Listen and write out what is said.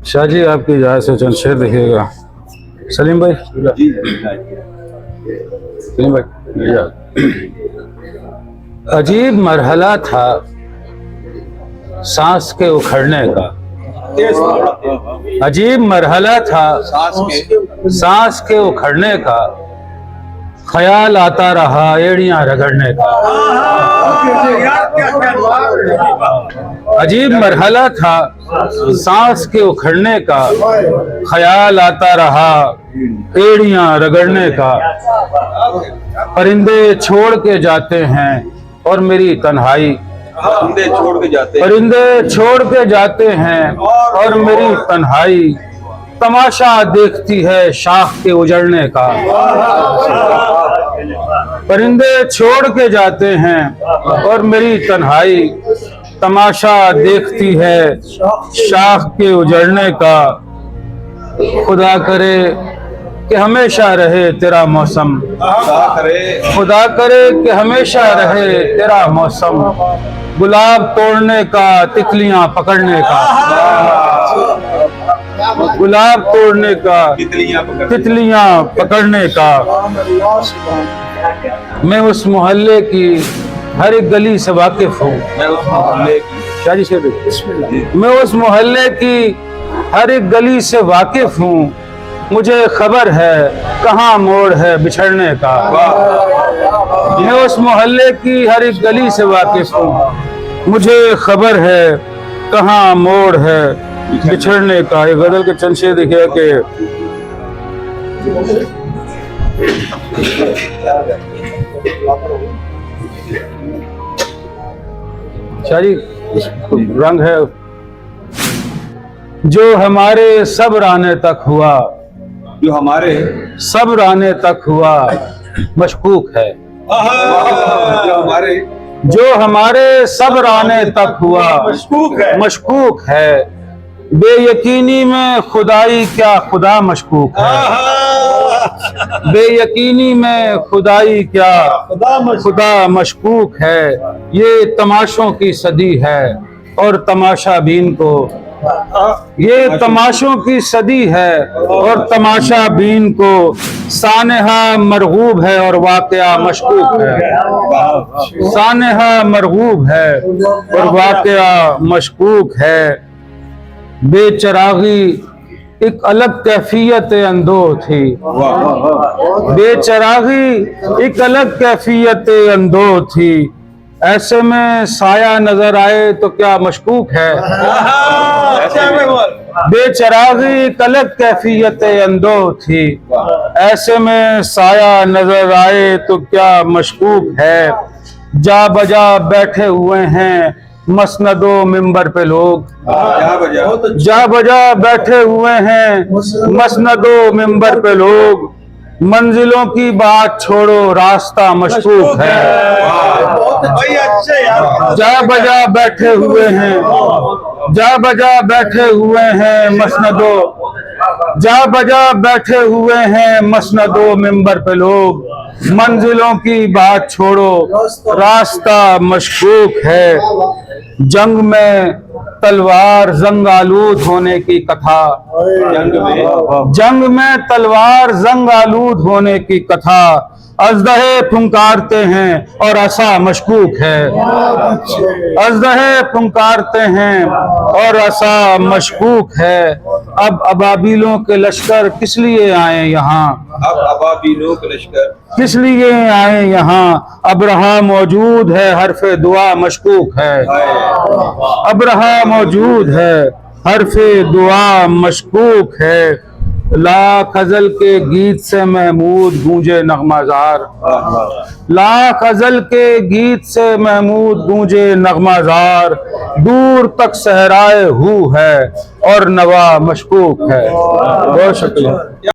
शाह जी, आपकी इजाज़त से चंद शेर देखिएगा। सलीम भाई, सलीम भाई, अजीब मरहला था सांस के उखड़ने का। अजीब मरहला था सांस के उखड़ने का, ख्याल आता रहा एड़ियां रगड़ने का। अजीब मरहला था सांस के उखड़ने का, ख्याल आता रहा एड़ियां रगड़ने का। परिंदे छोड़ के जाते हैं और मेरी तन्हाई, परिंदे छोड़ के जाते हैं, परिंदे छोड़ के जाते हैं और मेरी तन्हाई, तमाशा देखती है शाख के उजड़ने का। परिंदे छोड़ के जाते हैं और मेरी तन्हाई, तमाशा देखती है शाख के उजड़ने का। खुदा करे कि हमेशा रहे तेरा मौसम, खुदा करे कि हमेशा रहे तेरा मौसम। गुलाब तोड़ने का, तितलियां पकड़ने का, गुलाब तोड़ने का, तितलियां पकड़ने का। मैं उस मोहल्ले की हर एक गली से वाकिफ हूँ। शाह जी से मैं उस मोहल्ले की हर एक गली से वाकिफ हूँ। मुझे खबर है कहाँ मोड़ है बिछड़ने का। मैं उस मोहल्ले की हर एक गली से वाकिफ हूँ। मुझे खबर है कहाँ मोड़ है बिछड़ने का। ये गजल के चंद शेर देखिए कि शाह जी, रंग है जो हमारे सब्र आने तक हुआ, जो हमारे सब्र आने तक हुआ मशकूक है। जो हमारे सब्र आने तक हुआ मशकूक है। बेयकीनी में खुदाई क्या खुदा मशकूक है। बेयकीनी में खुदाई क्या खुदा मशकूक है। ये तमाशों की सदी है और तमाशा बीन को, ये तमाशों की सदी है और तमाशा बीन को। सानेहा मरगूब है और वाक़या मशकूक है। सानेहा मरगूब है और वाक़या मशकूक है। बेचरागी एक अलग कैफियत अंदो थी, बेचरागी एक अलग कैफियत अंदो थी। ऐसे में साया नजर आए तो क्या मशकूक है। बेचरागी एक अलग कैफियत अंदो थी। ऐसे में साया नजर आए तो क्या मशकूक है। जा बजा बैठे हुए हैं मसनदो मिंबर पे लोग, जा बजा बैठे हुए हैं मसनदो मिंबर पे लोग। मंजिलों की बात छोड़ो रास्ता मशकूक है। जा बजा बैठे हुए हैं, जा बजा बैठे हुए हैं मसनदो, जा बजा बैठे हुए हैं मसनदो मिंबर पे लोग। मंजिलों की बात छोड़ो रास्ता मशकूक है। जंग में तलवार जंग आलूद होने की कथा, जंग में तलवार जंग आलूद होने की कथा। अजदहे फुंकारते हैं और असा मशकूक है। अजदहे फुंकारते हैं और असा मशकूक है। अब अबाबीलों के लश्कर किस लिए आए यहाँ, अब अबाबीलों के लश्कर किस लिए आए यहाँ। अब्रहा मौजूद है हरफे दुआ मशकूक है। अब्रहा मौजूद है हरफे दुआ मशकूक है। ला खजल के गीत से महमूद गूंजे नगमाजार, ला खजल के गीत से महमूद गूंजे नगमाजार। दूर तक सहराए हू है और नवा मशकूक है। बहुत शुक्रिया।